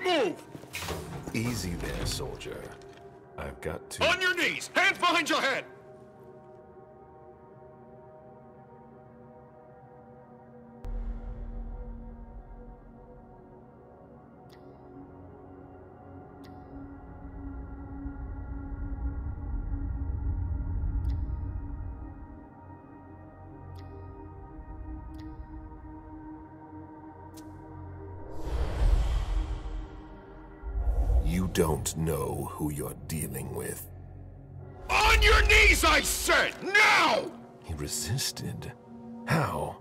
move! Easy there, soldier. I've got to... On your knees! Hands behind your head! You don't know who you're dealing with. On your knees, I said! Now! He resisted. How?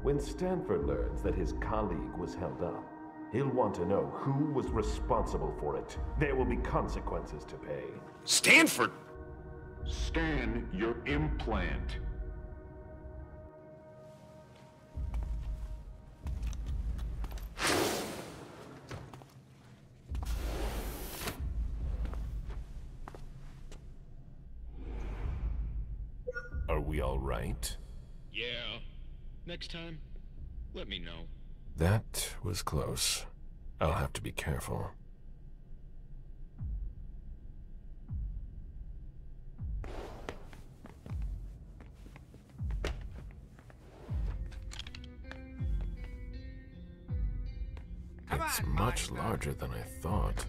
When Stanford learns that his colleague was held up, he'll want to know who was responsible for it. There will be consequences to pay. Stanford? Scan your implant. Are we all right? Yeah. Next time, let me know. That was close. I'll have to be careful. It's much larger than I thought.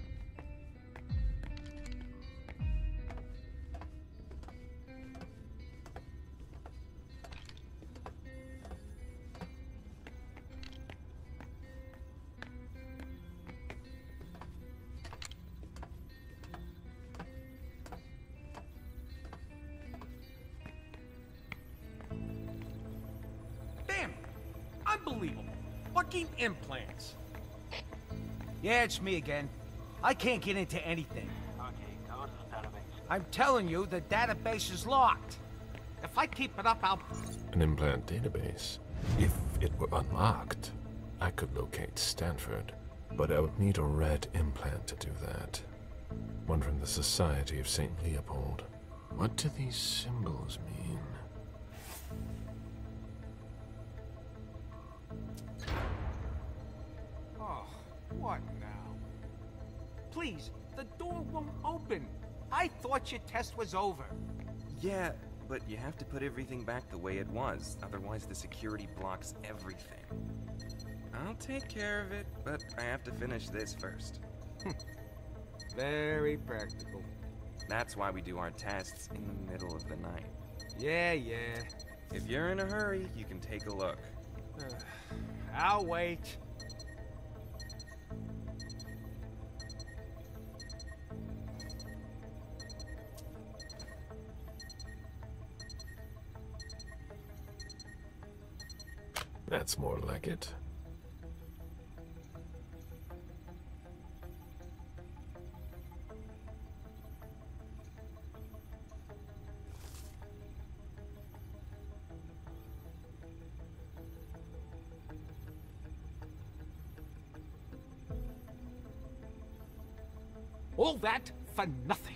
Damn! Unbelievable! Fucking implants! Yeah, it's me again. I can't get into anything. Okay, go to the database. I'm telling you, the database is locked. If I keep it up, I'll... An implant database. If it were unlocked, I could locate Stanford. But I would need a red implant to do that. One from the Society of St. Leopold. What do these symbols mean? Oh, what now? Please, the door won't open. I thought your test was over. Yeah, but you have to put everything back the way it was, otherwise the security blocks everything. I'll take care of it, but I have to finish this first. Very practical. That's why we do our tests in the middle of the night. Yeah. If you're in a hurry, you can take a look. I'll wait. That's more like it. All that for nothing.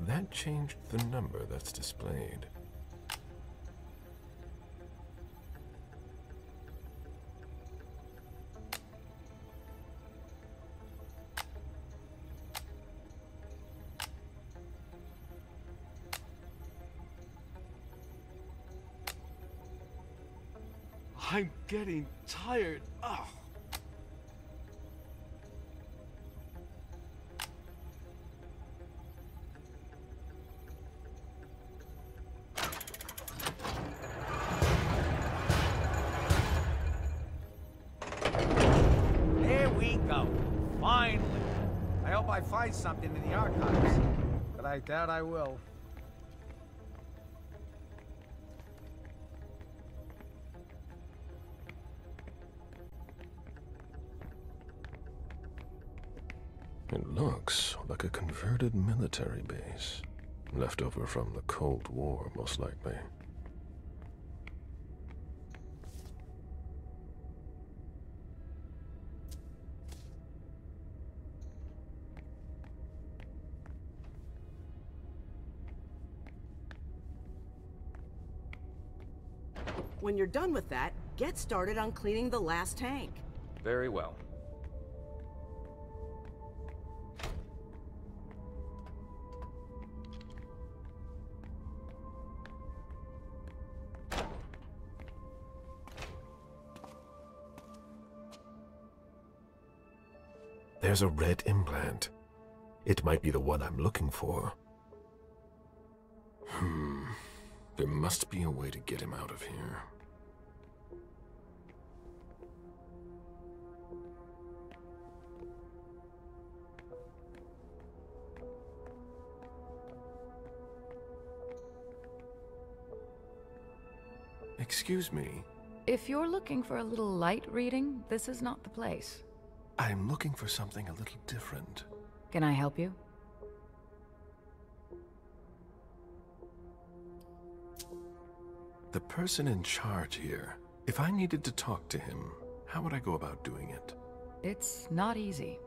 That changed the number that's displayed. I'm getting tired. Ugh. There we go. Finally. I find something in the archives. But I doubt I will. It looks like a converted military base. Left over from the Cold War, most likely. When you're done with that, get started on cleaning the last tank. Very well. There's a red implant. It might be the one I'm looking for. There must be a way to get him out of here. Excuse me. If you're looking for a little light reading, this is not the place. I'm looking for something a little different. Can I help you? The person in charge here, if I needed to talk to him, how would I go about doing it? It's not easy.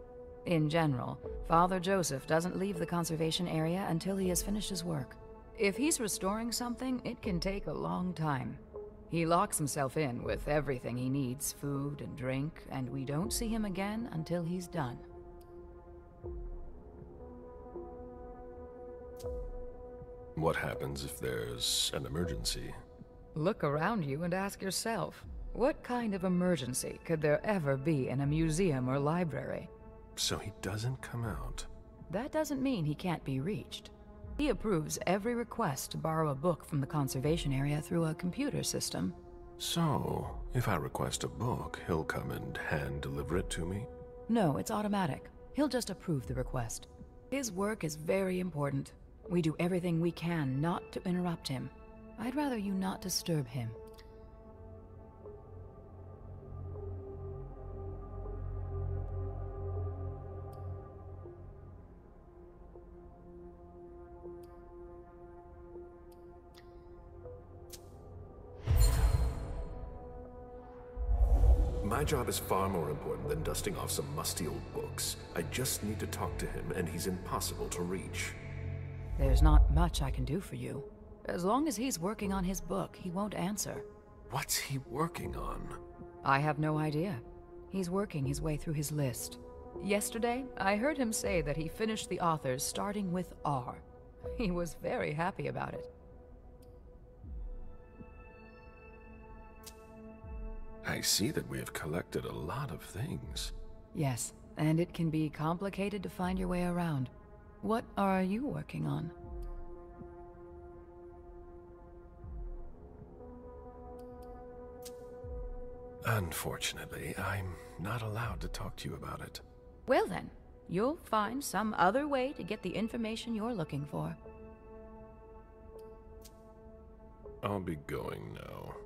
In general, Father Joseph doesn't leave the conservation area until he has finished his work. If he's restoring something, it can take a long time. He locks himself in with everything he needs, food and drink, and we don't see him again until he's done. What happens if there's an emergency? Look around you and ask yourself, what kind of emergency could there ever be in a museum or library? So he doesn't come out. That doesn't mean he can't be reached. He approves every request to borrow a book from the conservation area through a computer system. So, if I request a book, he'll come and hand-deliver it to me? No, it's automatic. He'll just approve the request. His work is very important. We do everything we can not to interrupt him. I'd rather you not disturb him. My job is far more important than dusting off some musty old books. I just need to talk to him, and he's impossible to reach. There's not much I can do for you. As long as he's working on his book, he won't answer. What's he working on? I have no idea. He's working his way through his list. Yesterday, I heard him say that he finished the authors starting with R. He was very happy about it. I see that we have collected a lot of things. Yes, and it can be complicated to find your way around. What are you working on? Unfortunately, I'm not allowed to talk to you about it. Well then, you'll find some other way to get the information you're looking for. I'll be going now.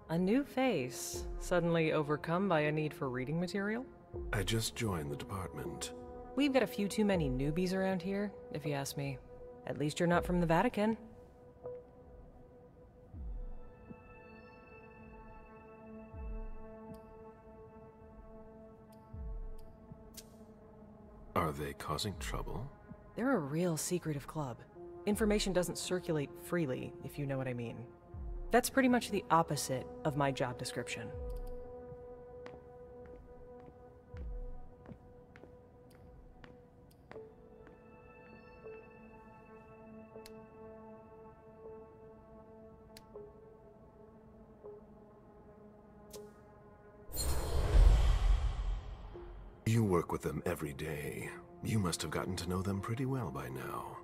A new face, suddenly overcome by a need for reading material? I just joined the department. We've got a few too many newbies around here, if you ask me. At least you're not from the Vatican. Are they causing trouble? They're a real secretive club. Information doesn't circulate freely, if you know what I mean. That's pretty much the opposite of my job description. You work with them every day. You must have gotten to know them pretty well by now.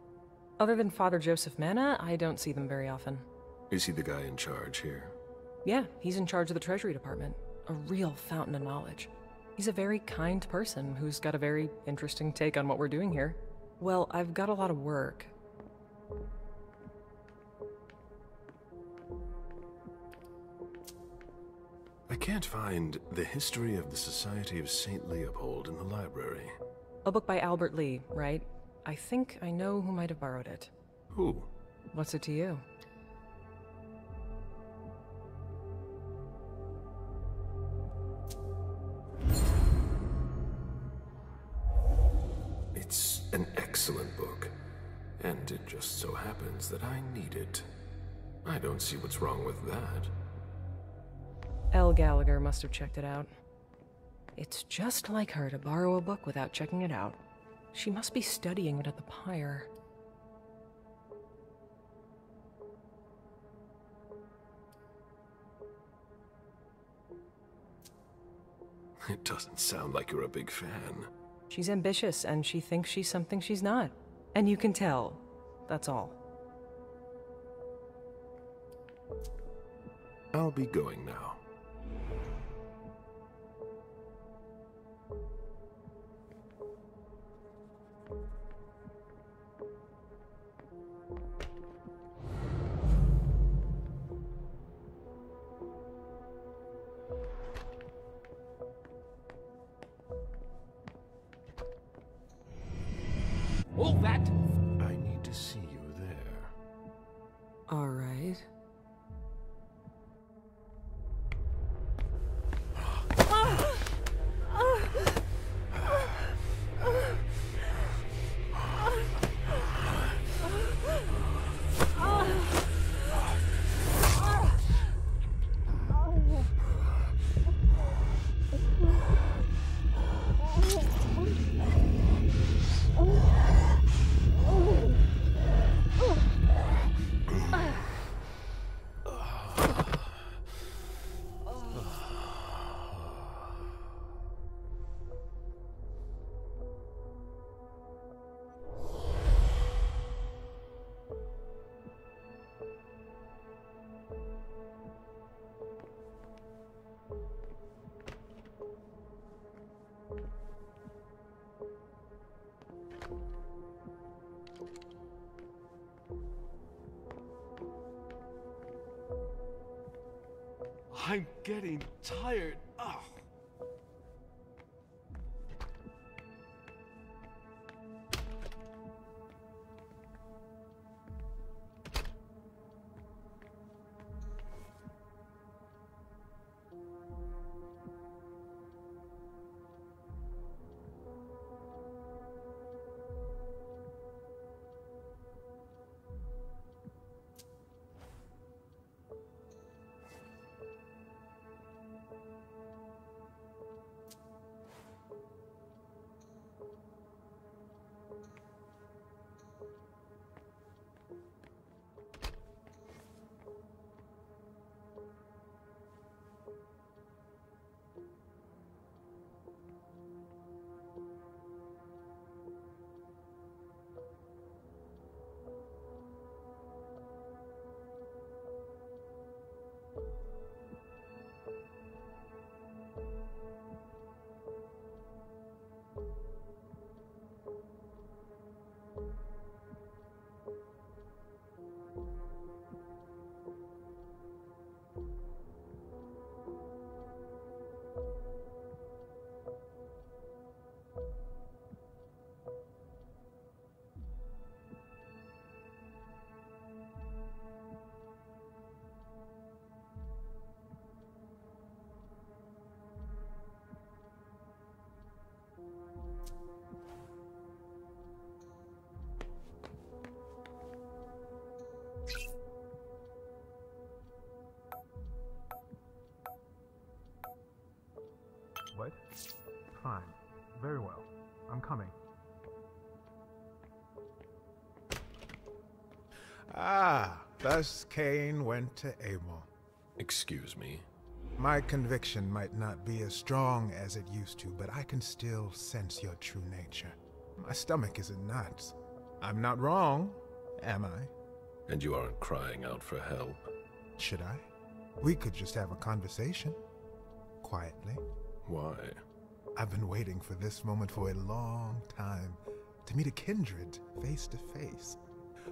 Other than Father Joseph Manneh, I don't see them very often. Is he the guy in charge here? Yeah, he's in charge of the Treasury Department. A real fountain of knowledge. He's a very kind person who's got a very interesting take on what we're doing here. Well, I've got a lot of work. I can't find The History of the Society of St. Leopold in the library. A book by Albert Lee, right? I think I know who might have borrowed it. Who? What's it to you? It's an excellent book, and it just so happens that I need it. I don't see what's wrong with that. L. Gallagher must have checked it out. It's just like her to borrow a book without checking it out. She must be studying it at the pyre. It doesn't sound like you're a big fan. She's ambitious, and she thinks she's something she's not. And you can tell. That's all. I'll be going now. All that? I need to see you there. All right. I'm getting tired. Ugh. What? Fine. Very well. I'm coming. Ah, thus Cain went to Abel. Excuse me. My conviction might not be as strong as it used to, but I can still sense your true nature. My stomach is in knots. I'm not wrong, am I? And you aren't crying out for help? Should I? We could just have a conversation. Quietly. Why? I've been waiting for this moment for a long time. To meet a kindred, face to face.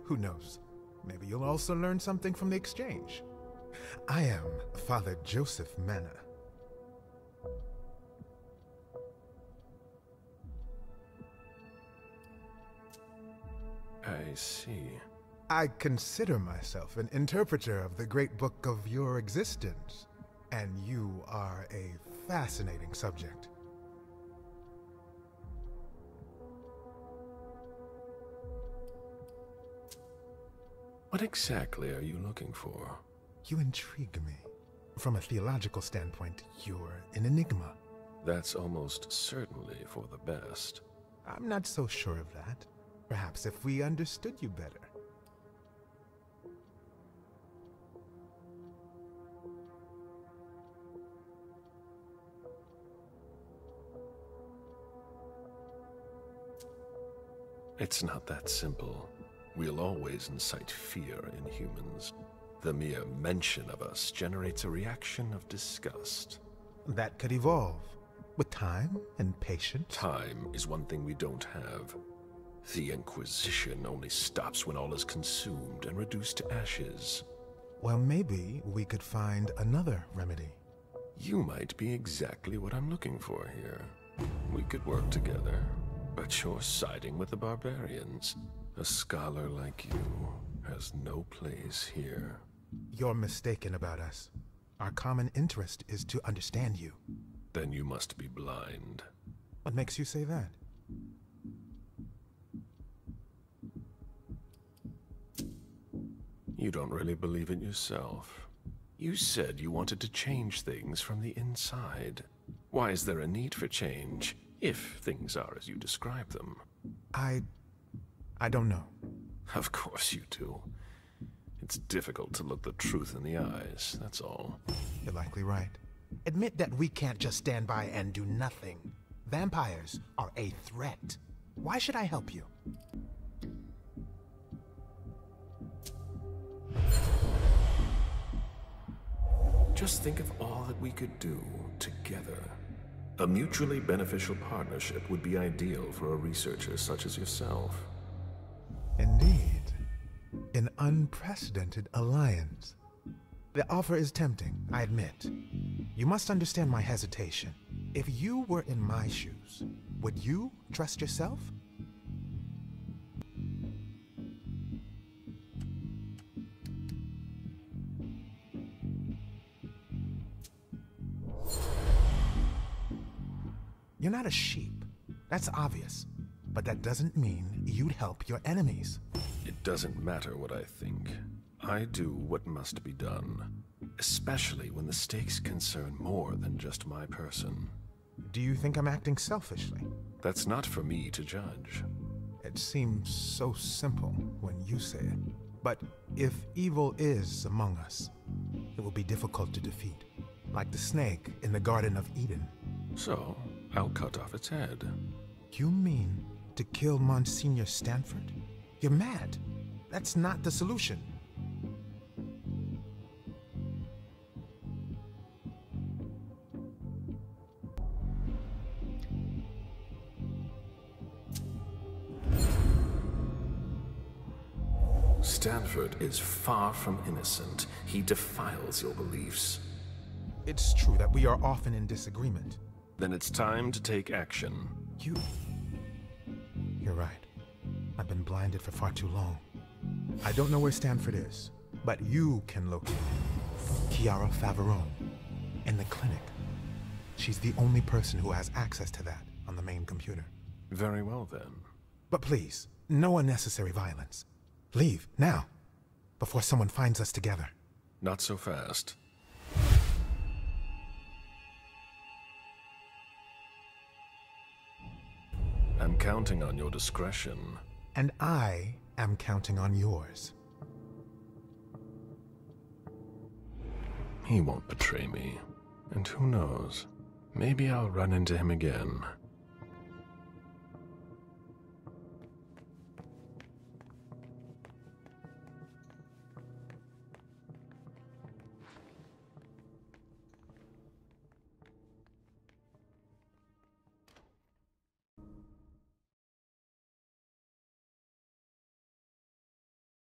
Who knows? Maybe you'll also learn something from the exchange. I am Father Joseph Manneh. I see. I consider myself an interpreter of the great book of your existence, and you are a fascinating subject. What exactly are you looking for? You intrigue me. From a theological standpoint, you're an enigma. That's almost certainly for the best. I'm not so sure of that. Perhaps if we understood you better. It's not that simple. We'll always incite fear in humans. The mere mention of us generates a reaction of disgust. That could evolve. With time and patience. Time is one thing we don't have. The Inquisition only stops when all is consumed and reduced to ashes. Well, maybe we could find another remedy. You might be exactly what I'm looking for here. We could work together, but you're siding with the barbarians. A scholar like you has no place here. You're mistaken about us. Our common interest is to understand you. Then you must be blind. What makes you say that? You don't really believe it yourself. You said you wanted to change things from the inside. Why is there a need for change, if things are as you describe them? I don't know. Of course you do. It's difficult to look the truth in the eyes, that's all. You're likely right. Admit that we can't just stand by and do nothing. Vampires are a threat. Why should I help you? Just think of all that we could do together. A mutually beneficial partnership would be ideal for a researcher such as yourself. Indeed. An unprecedented alliance. The offer is tempting, I admit. You must understand my hesitation. If you were in my shoes, would you trust yourself? You're not a sheep. That's obvious. But that doesn't mean you'd help your enemies. It doesn't matter what I think. I do what must be done. Especially when the stakes concern more than just my person. Do you think I'm acting selfishly? That's not for me to judge. It seems so simple when you say it. But if evil is among us, it will be difficult to defeat. Like the snake in the Garden of Eden. So, I'll cut off its head. You mean to kill Monsignor Stanford? You're mad. That's not the solution. Stanford is far from innocent. He defiles your beliefs. It's true that we are often in disagreement. Then it's time to take action. You're right. I've been blinded for far too long. I don't know where Stanford is, but you can locate Chiara Favarone in the clinic. She's the only person who has access to that on the main computer. Very well, then. But please, no unnecessary violence. Leave, now, before someone finds us together. Not so fast. I'm counting on your discretion. And I am counting on yours. He won't betray me. And who knows, maybe I'll run into him again.